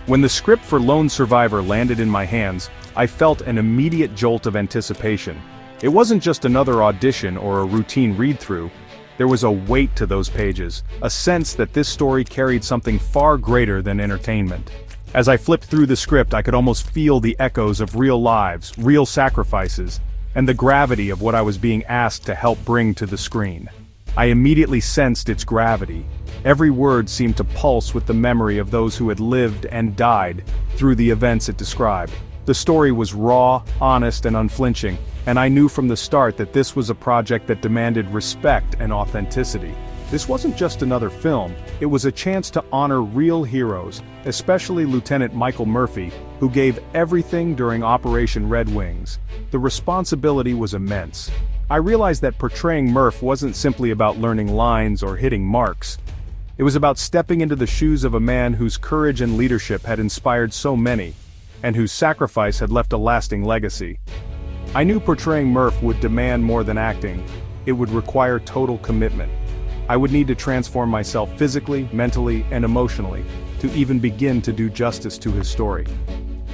When the script for Lone Survivor landed in my hands, I felt an immediate jolt of anticipation. It wasn't just another audition or a routine read-through. There was a weight to those pages, a sense that this story carried something far greater than entertainment. As I flipped through the script, I could almost feel the echoes of real lives, real sacrifices, and the gravity of what I was being asked to help bring to the screen. I immediately sensed its gravity. Every word seemed to pulse with the memory of those who had lived and died through the events it described. The story was raw, honest, and unflinching, and I knew from the start that this was a project that demanded respect and authenticity. This wasn't just another film, it was a chance to honor real heroes, especially Lieutenant Michael Murphy, who gave everything during Operation Red Wings. The responsibility was immense. I realized that portraying Murph wasn't simply about learning lines or hitting marks. It was about stepping into the shoes of a man whose courage and leadership had inspired so many, and whose sacrifice had left a lasting legacy. I knew portraying Murph would demand more than acting. It would require total commitment. I would need to transform myself physically, mentally, and emotionally to even begin to do justice to his story.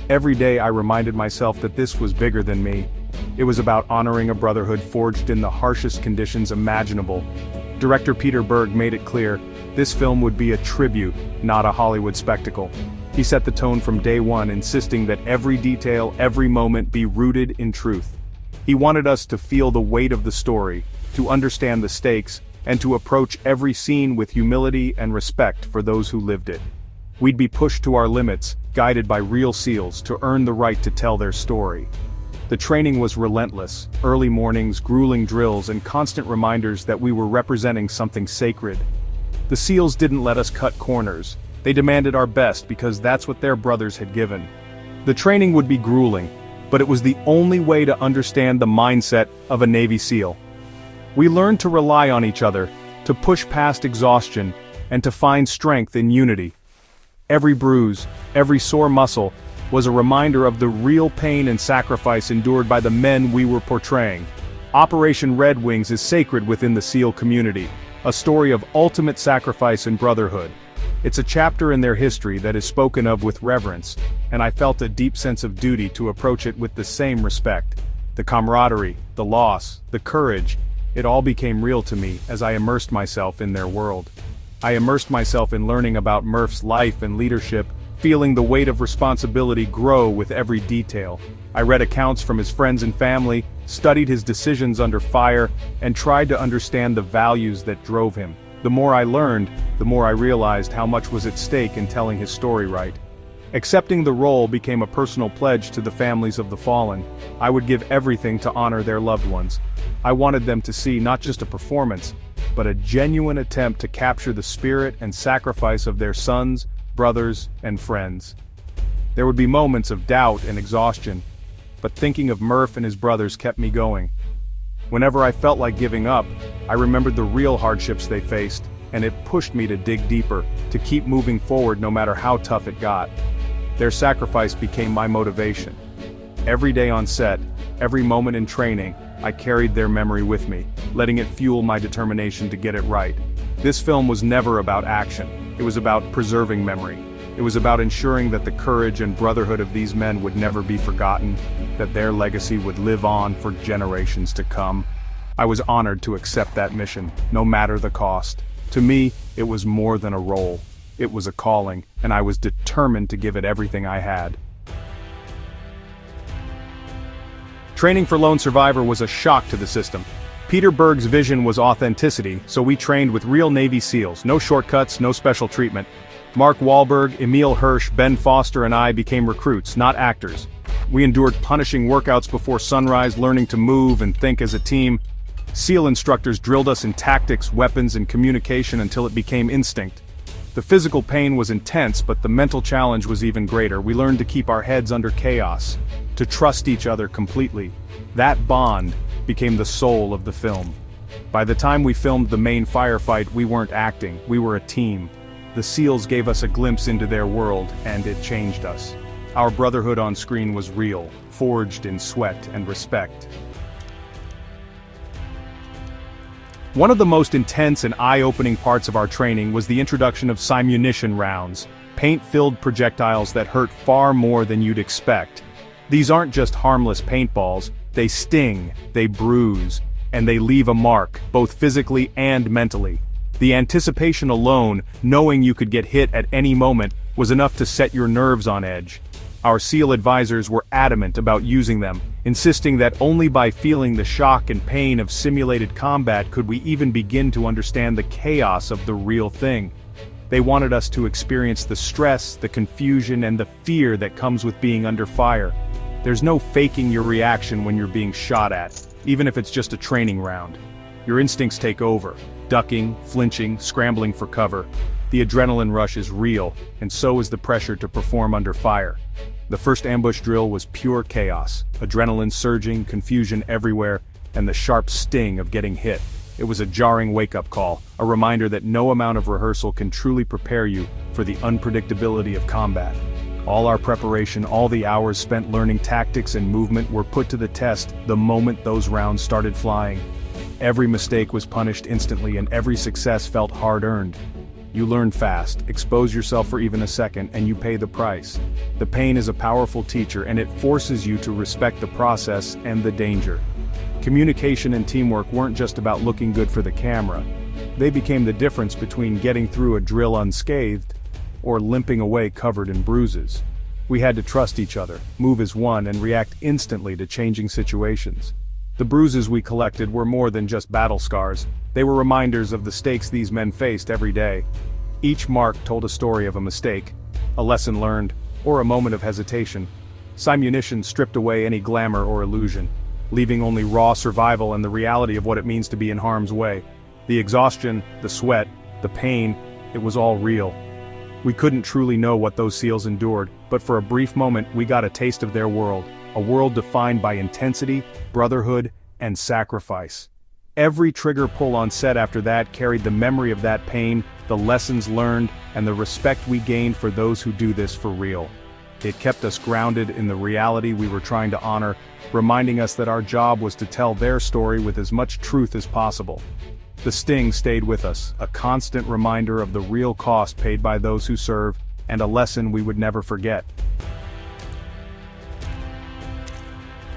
Every day I reminded myself that this was bigger than me. It was about honoring a brotherhood forged in the harshest conditions imaginable. Director Peter Berg made it clear, this film would be a tribute, not a Hollywood spectacle. He set the tone from day one, insisting that every detail, every moment be rooted in truth. He wanted us to feel the weight of the story, to understand the stakes, and to approach every scene with humility and respect for those who lived it. We'd be pushed to our limits, guided by real SEALs to earn the right to tell their story. The training was relentless, early mornings, grueling drills, and constant reminders that we were representing something sacred. The SEALs didn't let us cut corners. They demanded our best because that's what their brothers had given. The training would be grueling, but it was the only way to understand the mindset of a Navy SEAL. We learned to rely on each other, to push past exhaustion, and to find strength in unity. Every bruise, every sore muscle, was a reminder of the real pain and sacrifice endured by the men we were portraying. Operation Red Wings is sacred within the SEAL community, a story of ultimate sacrifice and brotherhood. It's a chapter in their history that is spoken of with reverence, and I felt a deep sense of duty to approach it with the same respect. The camaraderie, the loss, the courage, it all became real to me as I immersed myself in their world. I immersed myself in learning about Murph's life and leadership, feeling the weight of responsibility grow with every detail. I read accounts from his friends and family, studied his decisions under fire, and tried to understand the values that drove him. The more I learned, the more I realized how much was at stake in telling his story right. Accepting the role became a personal pledge to the families of the fallen. I would give everything to honor their loved ones. I wanted them to see not just a performance, but a genuine attempt to capture the spirit and sacrifice of their sons, brothers, and friends. There would be moments of doubt and exhaustion, but thinking of Murph and his brothers kept me going. Whenever I felt like giving up, I remembered the real hardships they faced, and it pushed me to dig deeper, to keep moving forward no matter how tough it got. Their sacrifice became my motivation. Every day on set, every moment in training, I carried their memory with me, letting it fuel my determination to get it right. This film was never about action. It was about preserving memory. It was about ensuring that the courage and brotherhood of these men would never be forgotten, that their legacy would live on for generations to come. I was honored to accept that mission, no matter the cost. To me, it was more than a role. It was a calling, and I was determined to give it everything I had. Training for Lone Survivor was a shock to the system. Peter Berg's vision was authenticity, so we trained with real Navy SEALs, no shortcuts, no special treatment. Mark Wahlberg, Emil Hirsch, Ben Foster, and I became recruits, not actors. We endured punishing workouts before sunrise, learning to move and think as a team. SEAL instructors drilled us in tactics, weapons, and communication until it became instinct. The physical pain was intense, but the mental challenge was even greater. We learned to keep our heads under chaos, to trust each other completely. That bond became the soul of the film. By the time we filmed the main firefight, we weren't acting, we were a team. The SEALs gave us a glimpse into their world, and it changed us. Our brotherhood on screen was real, forged in sweat and respect. One of the most intense and eye-opening parts of our training was the introduction of simunition rounds, paint-filled projectiles that hurt far more than you'd expect. These aren't just harmless paintballs, they sting, they bruise, and they leave a mark, both physically and mentally. The anticipation alone, knowing you could get hit at any moment, was enough to set your nerves on edge. Our SEAL advisors were adamant about using them, insisting that only by feeling the shock and pain of simulated combat could we even begin to understand the chaos of the real thing. They wanted us to experience the stress, the confusion, and the fear that comes with being under fire. There's no faking your reaction when you're being shot at, even if it's just a training round. Your instincts take over, ducking, flinching, scrambling for cover. The adrenaline rush is real, and so is the pressure to perform under fire. The first ambush drill was pure chaos, adrenaline surging, confusion everywhere, and the sharp sting of getting hit. It was a jarring wake-up call, a reminder that no amount of rehearsal can truly prepare you for the unpredictability of combat. All our preparation, all the hours spent learning tactics and movement were put to the test the moment those rounds started flying. Every mistake was punished instantly and every success felt hard-earned. You learn fast, expose yourself for even a second, and you pay the price. The pain is a powerful teacher, and it forces you to respect the process and the danger. Communication and teamwork weren't just about looking good for the camera. They became the difference between getting through a drill unscathed or limping away covered in bruises. We had to trust each other, move as one, and react instantly to changing situations. The bruises we collected were more than just battle scars. They were reminders of the stakes these men faced every day. Each mark told a story of a mistake, a lesson learned, or a moment of hesitation. Simunition stripped away any glamour or illusion, leaving only raw survival and the reality of what it means to be in harm's way. The exhaustion, the sweat, the pain, it was all real. We couldn't truly know what those SEALs endured, but for a brief moment we got a taste of their world, a world defined by intensity, brotherhood, and sacrifice. Every trigger pull on set after that carried the memory of that pain, the lessons learned, and the respect we gained for those who do this for real. It kept us grounded in the reality we were trying to honor, reminding us that our job was to tell their story with as much truth as possible. The sting stayed with us, a constant reminder of the real cost paid by those who serve, and a lesson we would never forget.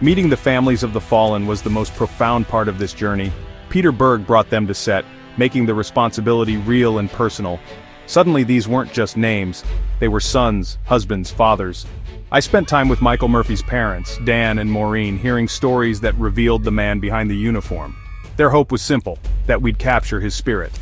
Meeting the families of the fallen was the most profound part of this journey. Peter Berg brought them to set, making the responsibility real and personal. Suddenly these weren't just names, they were sons, husbands, fathers. I spent time with Michael Murphy's parents, Dan and Maureen, hearing stories that revealed the man behind the uniform. Their hope was simple, that we'd capture his spirit.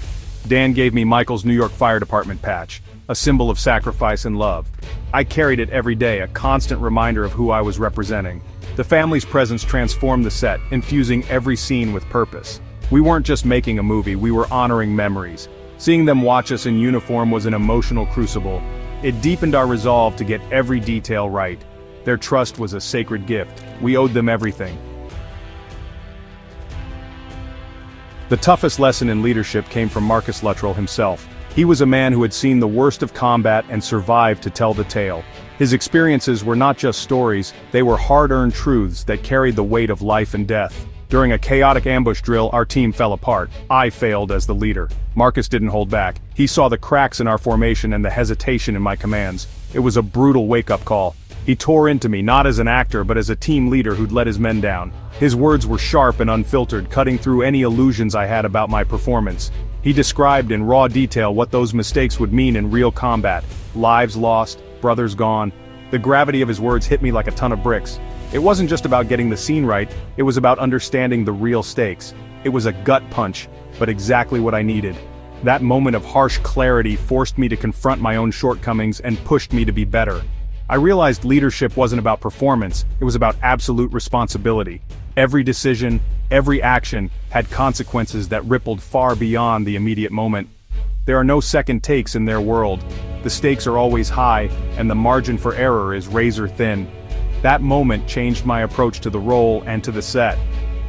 Dan gave me Michael's New York Fire Department patch, a symbol of sacrifice and love. I carried it every day, a constant reminder of who I was representing. The family's presence transformed the set, infusing every scene with purpose. We weren't just making a movie, we were honoring memories. Seeing them watch us in uniform was an emotional crucible. It deepened our resolve to get every detail right. Their trust was a sacred gift. We owed them everything. The toughest lesson in leadership came from Marcus Luttrell himself. He was a man who had seen the worst of combat and survived to tell the tale. His experiences were not just stories, they were hard-earned truths that carried the weight of life and death. During a chaotic ambush drill, our team fell apart. I failed as the leader. Marcus didn't hold back. He saw the cracks in our formation and the hesitation in my commands. It was a brutal wake-up call. He tore into me, not as an actor but as a team leader who'd let his men down. His words were sharp and unfiltered, cutting through any illusions I had about my performance. He described in raw detail what those mistakes would mean in real combat. Lives lost, brothers gone. The gravity of his words hit me like a ton of bricks. It wasn't just about getting the scene right, it was about understanding the real stakes. It was a gut punch, but exactly what I needed. That moment of harsh clarity forced me to confront my own shortcomings and pushed me to be better. I realized leadership wasn't about performance, it was about absolute responsibility. Every decision, every action, had consequences that rippled far beyond the immediate moment. There are no second takes in their world. The stakes are always high, and the margin for error is razor thin. That moment changed my approach to the role and to the set.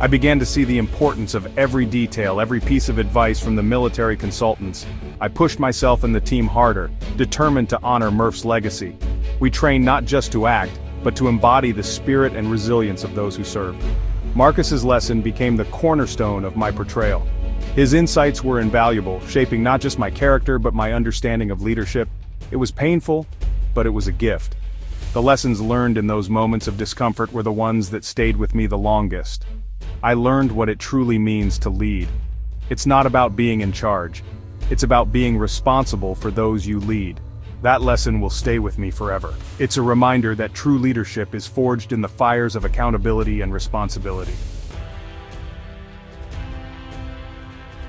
I began to see the importance of every detail, every piece of advice from the military consultants. I pushed myself and the team harder, determined to honor Murph's legacy. We trained not just to act, but to embody the spirit and resilience of those who served. Marcus's lesson became the cornerstone of my portrayal. His insights were invaluable, shaping not just my character but my understanding of leadership. It was painful, but it was a gift. The lessons learned in those moments of discomfort were the ones that stayed with me the longest. I learned what it truly means to lead. It's not about being in charge. It's about being responsible for those you lead. That lesson will stay with me forever. It's a reminder that true leadership is forged in the fires of accountability and responsibility.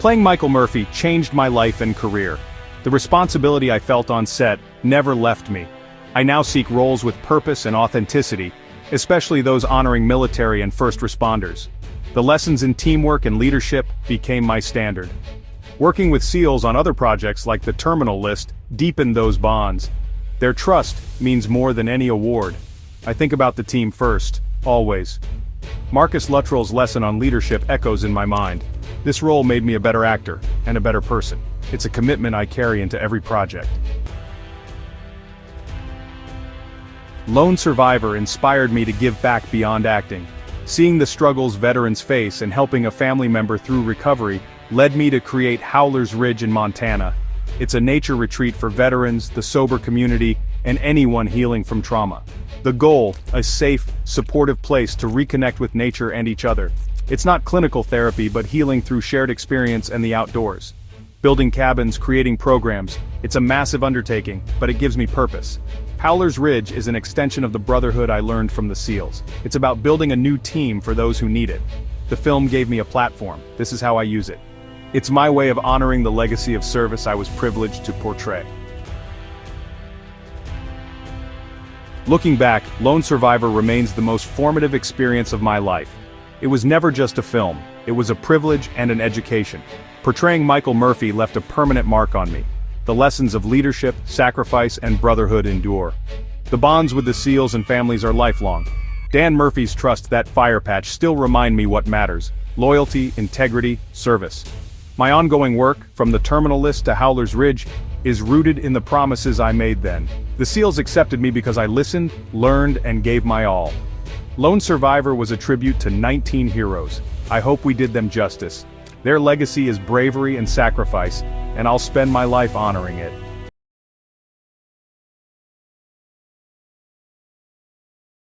Playing Michael Murphy changed my life and career. The responsibility I felt on set never left me. I now seek roles with purpose and authenticity, especially those honoring military and first responders. The lessons in teamwork and leadership became my standard. Working with SEALs on other projects like the Terminal List deepened those bonds. Their trust means more than any award. I think about the team first, always. Marcus Luttrell's lesson on leadership echoes in my mind. This role made me a better actor and a better person. It's a commitment I carry into every project. Lone Survivor inspired me to give back beyond acting. Seeing the struggles veterans face and helping a family member through recovery led me to create Howler's Ridge in Montana. It's a nature retreat for veterans, the sober community, and anyone healing from trauma. The goal, a safe, supportive place to reconnect with nature and each other. It's not clinical therapy but healing through shared experience and the outdoors. Building cabins, creating programs, it's a massive undertaking, but it gives me purpose. Howler's Ridge is an extension of the brotherhood I learned from the SEALs. It's about building a new team for those who need it. The film gave me a platform. This is how I use it. It's my way of honoring the legacy of service I was privileged to portray. Looking back, Lone Survivor remains the most formative experience of my life. It was never just a film, it was a privilege and an education. Portraying Michael Murphy left a permanent mark on me. The lessons of leadership, sacrifice, and brotherhood endure. The bonds with the SEALs and families are lifelong. Dan Murphy's trust, that fire patch, still remind me what matters: loyalty, integrity, service. My ongoing work, from the Terminal List to Howler's Ridge, is rooted in the promises I made then. The SEALs accepted me because I listened, learned, and gave my all. Lone Survivor was a tribute to 19 heroes. I hope we did them justice. Their legacy is bravery and sacrifice, and I'll spend my life honoring it.